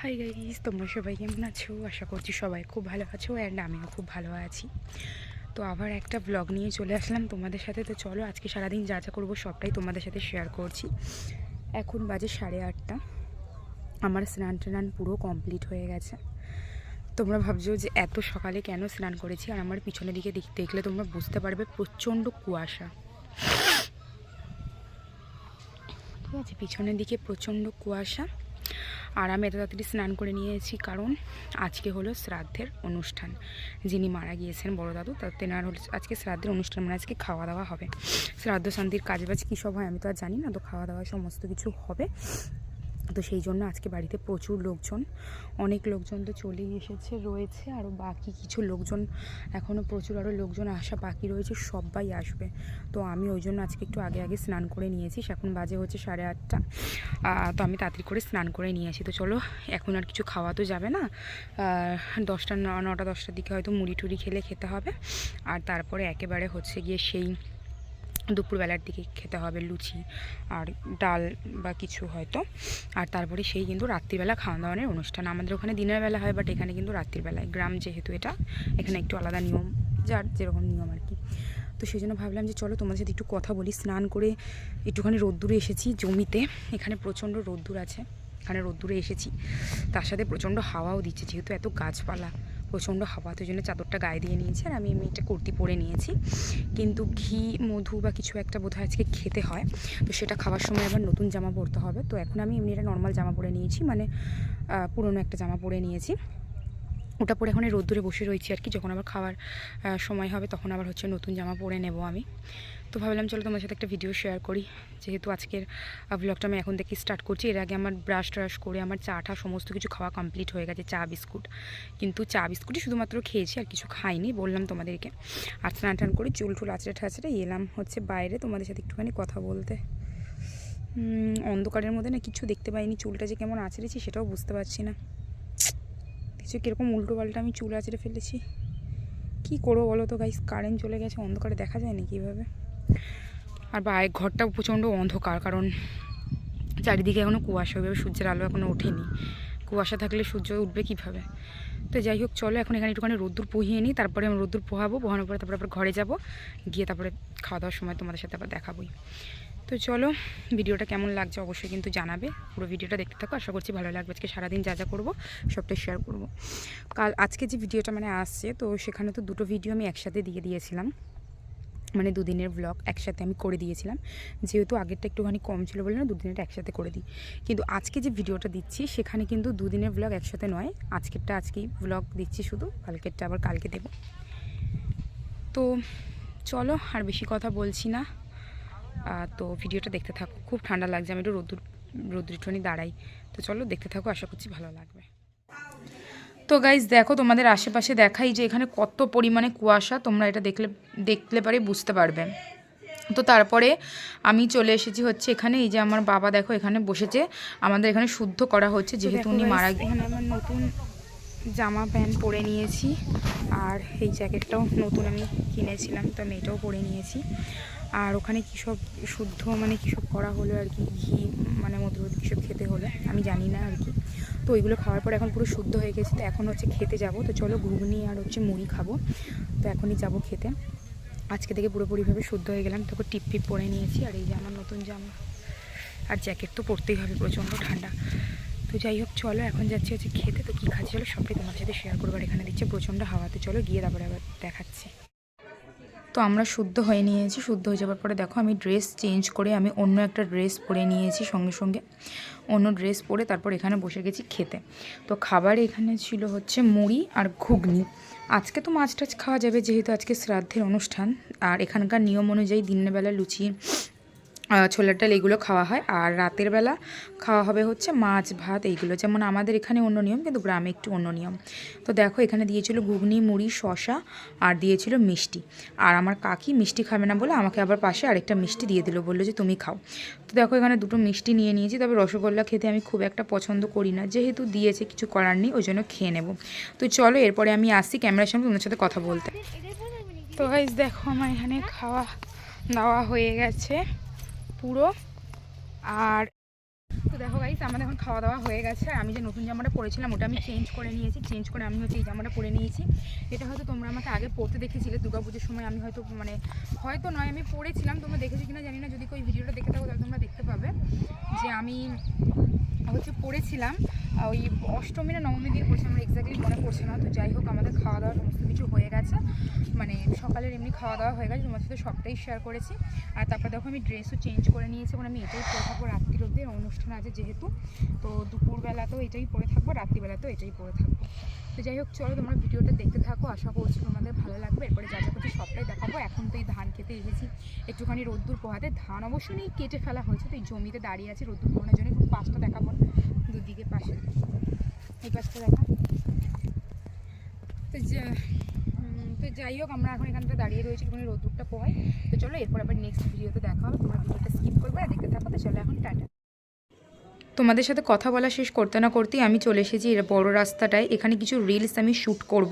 Hi guys, তোমরা সবাই কেমন আছো? আশা করছি সবাই খুব ভালো আছো অ্যান্ড আমিও খুব ভালো আছি। তো আবার একটা ব্লগ নিয়ে চলে আসলাম তোমাদের সাথে। তো চলো আজকে সারাদিন যা যা করবো সবটাই তোমাদের সাথে শেয়ার করছি। এখন বাজে 8:30। আমার স্নান টান পুরো কমপ্লিট হয়ে গেছে। তোমরা ভাবছো যে এত সকালে কেন স্নান করেছি, আর আমার পিছনের দিকে দেখলে তোমরা বুঝতে পারবে প্রচণ্ড কুয়াশা। ঠিক আছে, পিছনের দিকে প্রচণ্ড কুয়াশা। আর আমি এত তাড়াতাড়ি স্নান করে নিয়েছি কারণ আজকে হলো শ্রাদ্ধের অনুষ্ঠান। যিনি মারা গিয়েছেন বড় দাদু, তেনার হলো আজকে শ্রাদ্ধের অনুষ্ঠান, মানে আজকে খাওয়া দাওয়া হবে। শ্রাদ্ধ শান্তির কাজবাজ কী সব হয় আমি তো আর জানি না, তো খাওয়া দাওয়া সমস্ত কিছু হবে। তো সেই জন্য আজকে বাড়িতে প্রচুর লোকজন, অনেক লোকজন তো চলেই এসেছে, রয়েছে আরও বাকি কিছু লোকজন, এখনও প্রচুর আরও লোকজন আসা বাকি রয়েছে, সবাই আসবে। তো আমি ওই জন্য আজকে একটু আগে আগে স্নান করে নিয়েছি। এখন বাজে হচ্ছে 8:30। তো আমি তাড়াতাড়ি করে স্নান করে নিয়েছি। তো চলো, এখন আর কিছু খাওয়া তো যাবে না, 10টা 9টা 10টার দিকে হয়তো মুড়ি টুড়ি খেতে হবে। আর তারপরে একেবারে হচ্ছে গিয়ে সেই দুপুরবেলার দিকে খেতে হবে লুচি আর ডাল বা কিছু হয়তো। আর তারপরে সেই কিন্তু রাত্রিবেলা খাওয়া দাওয়ার অনুষ্ঠান। আমাদের ওখানে দিনের বেলা হয়, বাট এখানে কিন্তু রাত্রিবেলায়, গ্রাম যেহেতু এটা, এখানে একটু আলাদা নিয়ম, যার যেরকম নিয়ম আর কি। তো সেই জন্য ভাবলাম যে চলো তোমাদের সাথে একটু কথা বলি। স্নান করে একটুখানি রোদ্দুরে এসেছি জমিতে, এখানে প্রচণ্ড রোদ্দুর আছে, এখানে রোদ্দুরে এসেছি, তার সাথে প্রচণ্ড হাওয়াও দিচ্ছে, যেহেতু এত গাছপালা প্রচণ্ড হাওয়া, তো জন্য চাদরটা গায়ে দিয়ে নিয়েছি। আর আমি একটা কুর্তি পরে নিয়েছি, কিন্তু ঘি মধু বা কিছু একটা বোধহয় আজকে খেতে হয়, তো সেটা খাওয়ার সময় আবার নতুন জামা পরতে হবে। তো এখন আমি এমনি একটা নর্মাল জামা পরে নিয়েছি, মানে পুরনো একটা জামা পরে নিয়েছি, ওটা পরে এখন রোদ্দুরে বসে রয়েছি আর কি। যখন আবার খাওয়ার সময় হবে তখন আবার হচ্ছে নতুন জামা পরে নেব আমি। তো ভাবলাম চলো তোমার সাথে একটা ভিডিও শেয়ার করি, যেহেতু আজকের ব্লগটা আমি এখন থেকে স্টার্ট করছি। এর আগে আমার ব্রাশ ট্রাশ করে আমার চা টা সমস্ত কিছু খাওয়া কমপ্লিট হয়ে গেছে, চা বিস্কুট, কিন্তু চা বিস্কুটই শুধুমাত্র খেয়েছি, আর কিছু খাইনি বললাম তোমাদেরকে। আর স্নান টান করে চুল টুল আঁচড়ে ঠাচড়ে এলাম হচ্ছে বাইরে তোমাদের সাথে একটুখানি কথা বলতে। অন্ধকারের মধ্যে না কিছু দেখতে পাইনি, চুলটা যে কেমন আঁচড়েছি সেটাও বুঝতে পারছি না। কিছু কীরকম উল্টো পাল্টা আমি চুল আঁচড়ে ফেলেছি, কী করবো বলো তো গাইস, কারেন্ট চলে গেছে, অন্ধকারে দেখা যায় না কীভাবে। আর বাইরে ঘরটা প্রচণ্ড অন্ধকার, কারণ চারিদিকে এখনও কুয়াশা, ওইভাবে সূর্যের আলো এখনও ওঠেনি। কুয়াশা থাকলে সূর্য উঠবে কীভাবে। তো যাই হোক চলো, এখন এখানে একটুখানি রোদ্দুর পোহিয়ে নিই, তারপরে আমি রোদ্দুর পোহানোর পরে তারপরে আবার ঘরে যাব, গিয়ে তারপরে খাওয়া দাওয়ার সময় তোমাদের সাথে আবার দেখাবোই। তো চলো, ভিডিওটা কেমন লাগছে অবশ্যই কিন্তু জানাবে, পুরো ভিডিওটা দেখতে থাকো, আশা করছি ভালো লাগবে। আজকে সারাদিন যা যা করবো সবটাই শেয়ার করব। আজকে যে ভিডিওটা মানে আসছে, তো সেখানে তো দুটো ভিডিও আমি একসাথে দিয়ে দিয়েছিলাম, মানে দুদিনের ব্লগ একসাথে আমি করে দিয়েছিলাম, যেহেতু আগেরটা একটুখানি কম ছিল বলে না দুদিনেরটা একসাথে করে দিই। কিন্তু আজকে যে ভিডিওটা দিচ্ছি সেখানে কিন্তু দুদিনের ব্লগ একসাথে নয়, আজকেরটা আজকেই ব্লগ দিচ্ছি শুধু, কালকেরটা আবার কালকে দেব। তো চলো আর বেশি কথা বলছি না, তো ভিডিওটা দেখতে থাকো। খুব ঠান্ডা লাগছে, আমি একটু রোদ্দুরটনি দাঁড়াই। তো চলো দেখতে থাকো, আশা করছি ভালো লাগবে। তো গাইজ দেখো, তোমাদের আশেপাশে দেখাই যে এখানে কত পরিমাণে কুয়াশা, তোমরা এটা দেখলে পারে বুঝতে পারবে। তো তারপরে আমি চলে এসেছি হচ্ছে এখানে, এই যে আমার বাবা দেখো এখানে বসেছে, আমাদের এখানে শুদ্ধ করা হচ্ছে, যেহেতু উনি মারা গিয়ে। এখানে আমার নতুন জামা প্যান্ট পরে নিয়েছি, আর এই জ্যাকেটটাও নতুন আমি কিনেছিলাম, তো আমি এটাও পরে নিয়েছি। আর ওখানে কী সব শুদ্ধ মানে কী সব করা হলো আর কি, ঘি মানে মধু কী সব খেতে হলো আমি জানি না আর কি। তো ওইগুলো খাওয়ার পর এখন পুরো শুদ্ধ হয়ে গেছে, তো এখন হচ্ছে খেতে যাব। তো চলো ঘুগনি আর হচ্ছে মুড়ি খাবো, তো এখনই যাব খেতে। আজকে থেকে পুরোপুরিভাবে শুদ্ধ হয়ে গেলাম, তারপর টিপ পরে নিয়েছি, আর এই যে আমার নতুন জামা আর জ্যাকেট তো পরতেই হবে, প্রচণ্ড ঠান্ডা। তো যাই হোক চলো, এখন যাচ্ছি হচ্ছে খেতে। তো কী খাচ্ছি চলো সবটাই তোমার সাথে শেয়ার করবো। আর এখানে দিচ্ছে প্রচণ্ড হাওয়াতে, চলো গিয়ে তারপরে আবার দেখাচ্ছি। তো আমরা শুদ্ধ হয়ে নিয়েছি, শুদ্ধ হয়ে যাওয়ার পরে দেখো আমি ড্রেস চেঞ্জ করে আমি অন্য একটা ড্রেস পরে নিয়েছি, সঙ্গে সঙ্গে অন্য ড্রেস পরে তারপর এখানে বসে গেছি খেতে। তো খাবার এখানে ছিল হচ্ছে মুড়ি আর ঘুগনি। আজকে তো মাছ টাছ খাওয়া যাবে, যেহেতু আজকে শ্রাদ্ধের অনুষ্ঠান, আর এখানকার নিয়ম অনুযায়ী দিনের বেলা লুচি ছোলার ডাল এইগুলো খাওয়া হয়, আর রাতের বেলা খাওয়া হবে হচ্ছে মাছ ভাত এইগুলো, যেমন আমাদের এখানে অন্য নিয়ম, কিন্তু গ্রামে একটু অন্য নিয়ম। তো দেখো এখানে দিয়েছিল ঘুগনি মুড়ি শশা, আর দিয়েছিল মিষ্টি। আর আমার কাকি মিষ্টি খাবে না বলে আমাকে আবার পাশে আরেকটা মিষ্টি দিয়ে দিল, বললো যে তুমি খাও। তো দেখো এখানে দুটো মিষ্টি নিয়ে নিয়েছি, তবে রসগোল্লা খেতে আমি খুব একটা পছন্দ করি না, যেহেতু দিয়েছে কিছু করার নেই, ওই জন্য খেয়ে নেব। তো চলো এরপরে আমি আসছি ক্যামেরার সামনে তোমার সাথে কথা বলতে। তো গাইস দেখো আমার এখানে খাওয়া দাওয়া হয়ে গেছে পুরো, আর দেখো গাইস, আমাদের এখন খাওয়া দাওয়া হয়ে গেছে। আমি যে নতুন জামাটা পরেছিলাম ওটা আমি চেঞ্জ করে নিয়েছি। চেঞ্জ করে আমি হচ্ছে এই জামাটা পরে নিয়েছি। এটা হয়তো তোমরা আমাকে আগে পরতে দেখেছিলে দুর্গাপুজোর সময়। আমি হয়তো নয়, আমি পরেছিলাম, তোমরা দেখেছো কিনা জানি না। যদি ওই ভিডিওটা দেখে থাকো তাহলে তোমরা দেখতে পাবে যে আমি হচ্ছে পড়েছিলাম ওই অষ্টমী না নবমী দিন পড়েছি, আমার এক্স্যাক্টলি মনে পড়ছে না। তো যাই হোক, আমাদের খাওয়া দাওয়া সমস্ত কিছু হয়ে গেছে, মানে সকালের এমনি খাওয়া দাওয়া হয়ে গেছে, তোমার সাথে সবটাই শেয়ার করেছি। আর তারপর দেখো আমি ড্রেসও চেঞ্জ করে নিয়েছি, মানে আমি এটাই পরে থাকবো রাত্রির অবধি, অনুষ্ঠান আছে যেহেতু। তো দুপুরবেলাতেও এটাই পরে থাকবো, রাত্রিবেলাতেও এটাই পরে থাকবো। তো যাই হোক, চলো তোমরা ভিডিওটা দেখতে থাকো, আশা করছি তোমাদের ভালো লাগবে। এরপরে যা যা করছি সবটাই দেখাবো। এখন তো এই ধান খেতে এসেছি, একটুখানি রোদ্দুর পোহাতে। ধান অবশ্য নেই, কেটে ফেলা হয়েছে, তো এই জমিতে দাঁড়িয়ে আছে রোদ্দুর পোহানোর জন্য। একটু পাশটা দেখাবো, দুদিকে পাশে, এই পাশটা দেখা। তো যাই হোক, আমরা এখন এখানটা দাঁড়িয়ে রয়েছি, একটুখানি রোদ্দুরটা পোহাই। তো চলো এরপর আবার নেক্সট ভিডিওতে দেখা হবে। তোমরা ভিডিওটা স্কিপ করবে আর দেখতে থাকো। তো চলো এখন টাটা। তোমাদের সাথে কথা বলা শেষ করতে না করতেই আমি চলে এসেছি এর বড় রাস্তাটায়। এখানে কিছু রিলস আমি শ্যুট করব।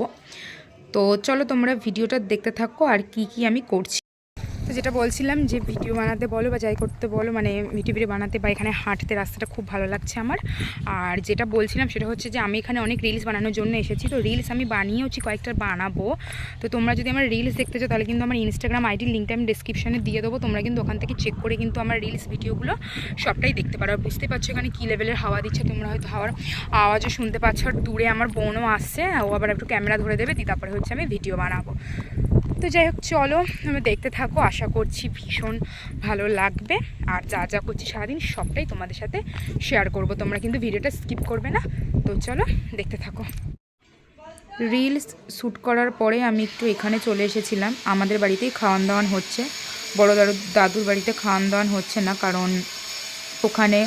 তো চলো তোমরা ভিডিওটা দেখতে থাকো আর কি আমি করছি। তো যেটা বলছিলাম যে ভিডিও বানাতে বলো বা যাই করতে বলো, মানে ভিডিও বানাতে বা এখানে হাঁটতে রাস্তাটা খুব ভালো লাগছে আমার। আর যেটা বলছিলাম সেটা হচ্ছে যে আমি এখানে অনেক রিলস বানানোর জন্য এসেছি। তো রিলস আমি বানিয়েওছি, কয়েকটা বানাবো। তো তোমরা যদি আমার রিলস দেখতে চাও তাহলে কিন্তু আমার ইনস্টাগ্রাম আইডির লিঙ্কটা আমি ডিসক্রিপশনে দিয়ে দেবো। তোমরা কিন্তু ওখান থেকে চেক করে কিন্তু আমার রিলস ভিডিওগুলো সবটাই দেখতে পারো। বুঝতে পারছো এখানে কী লেভেলের হাওয়া দিচ্ছে, তোমরা হয়তো হাওয়ার আওয়াজও শুনতে পাচ্ছ। আর দূরে আমার বোনও আসছে, ও আবার একটু ক্যামেরা ধরে দেবে, তারপরে হচ্ছে আমি ভিডিও বানাবো। তো যাই হোক, চলো আমি দেখতে থাকো, আশা করছি ভীষণ ভালো লাগবে। আর যা যা করছি সারাদিন সবটাই তোমাদের সাথে শেয়ার করব, তোমরা কিন্তু ভিডিওটা স্কিপ করবে না। তো চলো দেখতে থাকো। রিলস শ্যুট করার পরে আমি একটু এখানে চলে এসেছিলাম। আমাদের বাড়িতেই খাওয়ান দাওয়ান হচ্ছে, বড় দাদুর বাড়িতে খাওয়ান দাওয়ান হচ্ছে না, কারণ ওখানে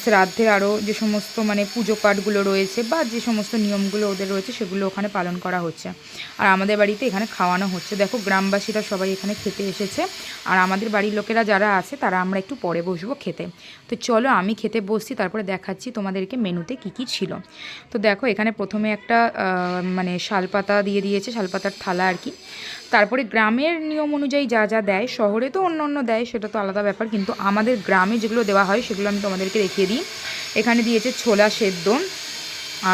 শ্রাদ্ধের আরও যে সমস্ত মানে পুজো পাঠগুলো রয়েছে বা যে সমস্ত নিয়মগুলো ওদের রয়েছে সেগুলো ওখানে পালন করা হচ্ছে। আর আমাদের বাড়িতে এখানে খাওয়ানো হচ্ছে। দেখো গ্রামবাসীরা সবাই এখানে খেতে এসেছে, আর আমাদের বাড়ির লোকেরা যারা আছে তারা আমরা একটু পরে বসবো খেতে। তো চলো আমি খেতে বসছি, তারপরে দেখাচ্ছি তোমাদেরকে মেনুতে কি ছিল। তো দেখো এখানে প্রথমে একটা মানে শালপাতা দিয়ে দিয়েছে, শালপাতার থালা আর কি। তারপরে গ্রামের নিয়ম অনুযায়ী যা যা দেয়, শহরে তো অন্য দেয়, সেটা তো আলাদা ব্যাপার, কিন্তু আমাদের গ্রামে যেগুলো দেওয়া হয় সেগুলো আমি তোমাদেরকে দেখিয়ে দিই। এখানে দিয়েছে ছোলা সেদ্ধ,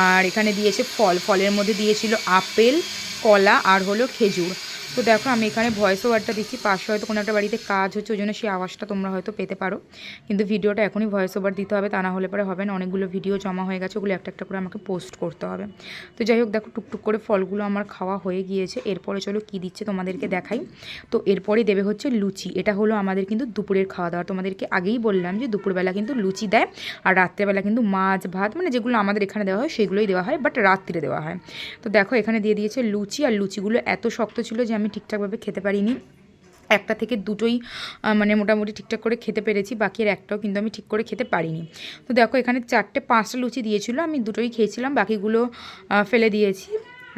আর এখানে দিয়েছে ফলের মধ্যে দিয়েছিল আপেল, কলা আর হলো খেজুর। তো দেখো আমি এখানে ভয়েস ওভারটা দিচ্ছি, পাশে হয়তো কোনো একটা বাড়িতে কাজ হচ্ছে, ওই জন্য সেই আওয়াজটা তোমরা হয়তো পেতে পারো। কিন্তু ভিডিওটা এখনই ভয়েস ওভার দিতে হবে, তা না হলে পরে হবে না। অনেকগুলো ভিডিও জমা হয়ে গেছে, ওগুলো একটা একটা করে আমাকে পোস্ট করতে হবে। তো যাই হোক, দেখো টুকটুক করে ফলগুলো আমার খাওয়া হয়ে গিয়েছে। এরপরে চলো কী দিচ্ছে তোমাদেরকে দেখাই। তো এরপরে দেবে হচ্ছে লুচি। এটা হলো আমাদের কিন্তু দুপুরের খাওয়া দাওয়া। তোমাদেরকে আগেই বললাম যে দুপুরবেলা কিন্তু লুচি দেয়, আর রাত্রেবেলা কিন্তু মাছ ভাত মানে যেগুলো আমাদের এখানে দেওয়া হয় সেগুলোই দেওয়া হয়, বাট রাত্রিরে দেওয়া হয়। তো দেখো এখানে দিয়ে দিয়েছে লুচি, আর লুচিগুলো এত শক্ত ছিল যে আমি ঠিকঠাকভাবে খেতে পারিনি। একটা থেকে দুটোই মানে মোটামুটি ঠিকঠাক করে খেতে পেরেছি, বাকি আর একটাও কিন্তু আমি ঠিক করে খেতে পারিনি। তো দেখো এখানে 4-5টা লুচি দিয়েছিল, আমি দুটোই খেয়েছিলাম, বাকিগুলো ফেলে দিয়েছি।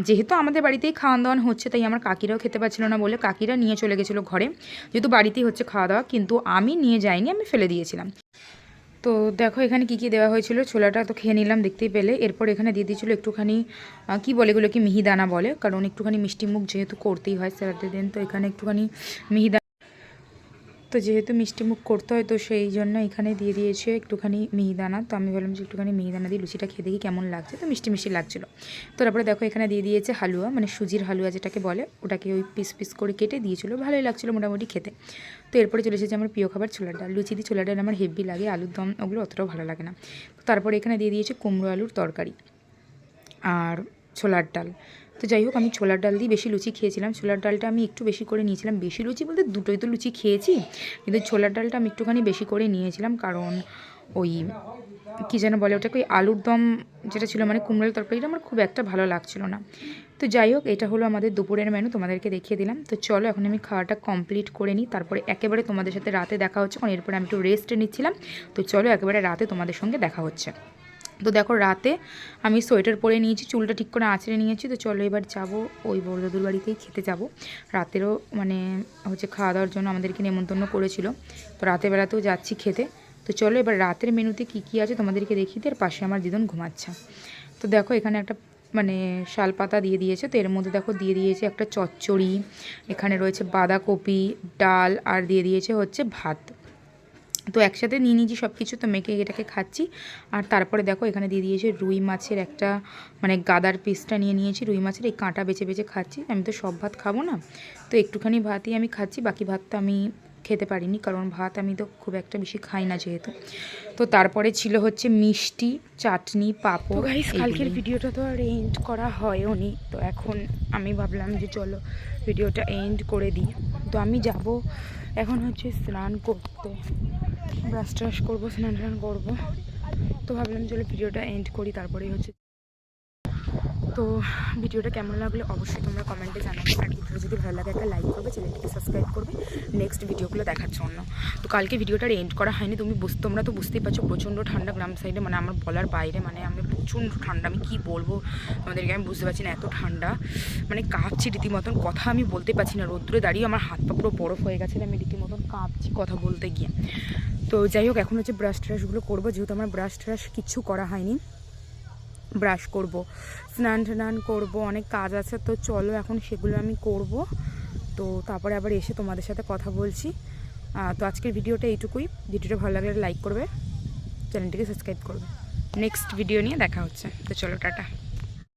যেহেতু আমাদের বাড়িতেই খাওয়ান দাওয়ান হচ্ছে, তাই আমার কাকিরাও খেতে পারছিল না বলে কাকিরা নিয়ে চলে গেছিলো ঘরে, যেহেতু বাড়িতেই হচ্ছে খাওয়া দাওয়া, কিন্তু আমি নিয়ে যাইনি, আমি ফেলে দিয়েছিলাম। তো দেখো এখানে কি দেওয়া হয়েছিল, ছোলাটা তো খেয়ে নিলাম দেখতেই পেলে। এরপর এখানে দিয়ে দিয়েছিলো একটুখানি কি বলে এগুলো, কি মিহিদানা বলে, কারণ একটুখানি মিষ্টি মুখ যেহেতু করতেই হয় শ্রাদ্ধের দিন, তো এখানে একটুখানি মিহিদানা, তো যেহেতু মিষ্টি মুখ করতে হয় তো সেই জন্য এখানে দিয়ে দিয়েছে একটুখানি মিহিদানা। তো আমি বললাম যে একটুখানি মিহিদানা দিয়ে লুচিটা খেয়ে দেখি কেমন লাগছে, তো মিষ্টি মিষ্টি লাগছিলো। তো তারপরে দেখো এখানে দিয়ে দিয়েছে হালুয়া, মানে সুজির হালুয়া যেটাকে বলে, ওটাকে ওই পিস পিস করে কেটে দিয়েছিলো, ভালোই লাগছিলো মোটামুটি খেতে। তো এরপরে চলে এসেছে আমার প্রিয় খাবার ছোলার ডাল। লুচি দিয়ে ছোলার ডাল আমার হেভি লাগে, আলুর দম ওগুলো অতটাও ভালো লাগে না। তো তারপরে এখানে দিয়ে দিয়েছে কুমড়ো আলুর তরকারি আর ছোলার ডাল। তো যাই হোক, আমি ছোলার ডাল দিয়ে বেশি লুচি খেয়েছিলাম। ছোলার ডালটা আমি একটু বেশি করে নিয়েছিলাম, বেশি লুচি বলতে দুটোই তো লুচি খেয়েছি, কিন্তু ছোলার ডালটা আমি একটুখানি বেশি করে নিয়েছিলাম, কারণ ওই কী যেন বলে ওটাকে, ওই আলুর দম যেটা ছিল মানে কুমড়োর তরকারিটা আমার খুব একটা ভালো লাগছিল না। তো যাই হোক, এটা হলো আমাদের দুপুরের মেনু, তোমাদেরকে দেখিয়ে দিলাম। তো চলো এখন আমি খাওয়াটা কমপ্লিট করে নিই, তারপরে একেবারে তোমাদের সাথে রাতে দেখা হচ্ছে, কারণ এরপরে আমি একটু রেস্ট নিচ্ছিলাম। তো চলো একেবারে রাতে তোমাদের সঙ্গে দেখা হচ্ছে। তো দেখো রাতে আমি সোয়েটার পরে নিয়েছি, চুলটা ঠিক করে আঁচড়ে নিয়েছি। তো চলো এবার যাবো ওই বড় দাদুর বাড়িতেই খেতে যাব। রাতেরও মানে হচ্ছে খাওয়া দাওয়ার জন্য আমাদেরকে নেমন্তন্ন করেছিল, তো রাতের বেলাতেও যাচ্ছি খেতে। তো চলো এবার রাতের মেনুতে কী আছে তোমাদেরকে দেখিয়ে দিই। আর পাশে আমার দিদন ঘুমাচ্ছে। তো দেখো এখানে একটা মানে শালপাতা দিয়ে দিয়েছে, তো এর মধ্যে দেখো দিয়ে দিয়েছে একটা চচ্চড়ি, এখানে রয়েছে বাঁধাকপি, ডাল, আর দিয়ে দিয়েছে হচ্ছে ভাত। তো একসাথে নিয়ে নিয়েছি সব কিছু, তো মেখে এটাকে খাচ্ছি। আর তারপরে দেখো এখানে দিয়ে দিয়েছে রুই মাছের একটা মানে গাদার পিসটা নিয়ে নিয়েছি রুই মাছের, এই কাঁটা বেছে বেছে খাচ্ছি। আমি তো সব ভাত খাবো না, তো একটুখানি ভাতই আমি খাচ্ছি, বাকি ভাতটা আমি খেতে পারিনি, কারণ ভাত আমি তো খুব একটা বেশি খাই না যেহেতু। তো তারপরে ছিল হচ্ছে মিষ্টি, চাটনি, পাঁপড়। গাইস কালকের ভিডিওটা তো আর এন্ড করা হয়নি, তো এখন আমি ভাবলাম যে চলো ভিডিওটা এন্ড করে দিই। তো আমি যাব এখন হচ্ছে স্নান করতে, ব্রাশ ট্রাশ করবো, স্নান টান করবো। তো ভাবলাম চলো ভিডিওটা এন্ড করি, তারপরেই হচ্ছে। তো ভিডিওটা কেমন লাগলো অবশ্যই তোমরা কমেন্টে জানাবে, আর ভিডিওটা যদি ভালো লাগে একটা লাইক করবে, চ্যানেলটিকে সাবস্ক্রাইব করবে নেক্সট ভিডিওগুলো দেখার জন্য। তো কালকে ভিডিওটার এন্ড করা হয়নি, তোমরা তো বুঝতেই পারছো প্রচণ্ড ঠান্ডা গ্রাম সাইডে, মানে আমার বলার বাইরে, মানে আমি প্রচণ্ড ঠান্ডা, আমি কী বলবো তোমাদেরকে, আমি বুঝতে পারছি না এত ঠান্ডা, মানে কাঁপছি রীতিমতন, কথা আমি বলতে পারছি না, রোদ্দুরে দাঁড়িয়ে আমার হাত পা পুরো বরফ হয়ে গেছে, আমি রীতিমতন কাঁপছি কথা বলতে গিয়ে। তো যাই হোক এখন হচ্ছে ব্রাশ ট্রাশগুলো করবো, যেহেতু আমার ব্রাশ ট্রাশ কিচ্ছু করা হয়নি, ব্রাশ করব, স্নান টান করবো, অনেক কাজ আছে, তো চলো এখন সেগুলো আমি করব। তো তারপরে আবার এসে তোমাদের সাথে কথা বলছি। তো আজকের ভিডিওটা এইটুকুই, ভিডিওটা ভালো লাগলে লাইক করবে, চ্যানেলটিকে সাবস্ক্রাইব করবে, নেক্সট ভিডিও নিয়ে দেখা হচ্ছে। তো চলো টাটা।